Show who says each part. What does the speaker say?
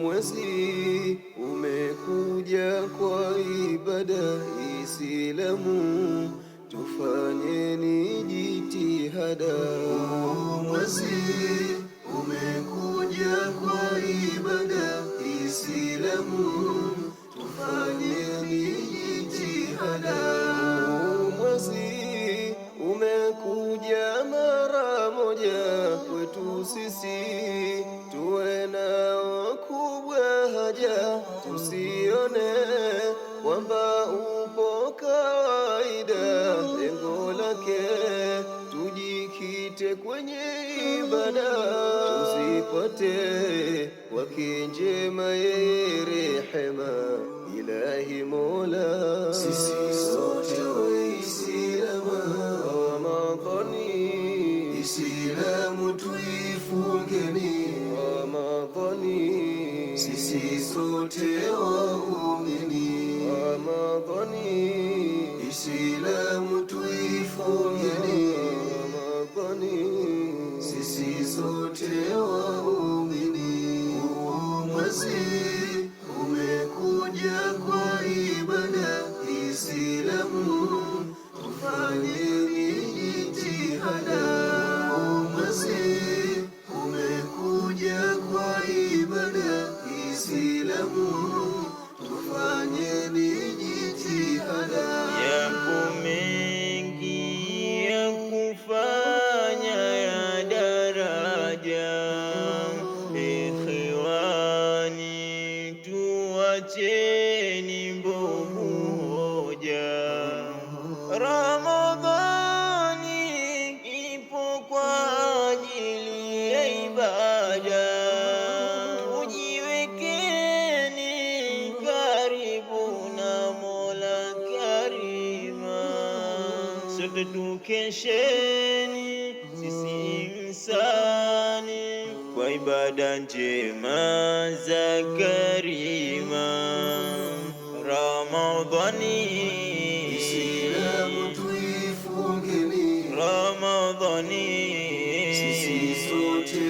Speaker 1: Mwezi umekuja kwa ibada Islamu, tufanyeni jitihada. Mwezi umekuja kwa ibada Islamu, tufanyeni jitihada. Mwezi umekuja mara moja kwetu sisi, tuwe na haja, tusione kwamba upo kawaida. Lengo lake tujikite kwenye ibada, tuzipate wake njema yeye rehema. Ilahi Mola, sisi sote Waislamu, Ramadhani Islamu tuifungeni, Ramadhani sisi sote waumini, Ramadhani Islamu tuifungeni, Ramadhani sisi sote waumini. Mwezi umekuja kwa ibada Islamu, tufanyeni jitihada. Mwezi umekuja kwa ibada Islamu, tufanyeni jitihada.
Speaker 2: Yapo mengi ya kufanya ya daraja, ikhwani tuacheni mbovu hoja. Ramadhani ipo kwa ajili ya ibada, sote tukesheni sisi insani kwa ibada njema za karima. Ramadhani
Speaker 1: Islamu tuifungeni,
Speaker 2: Ramadhani
Speaker 1: sisi sote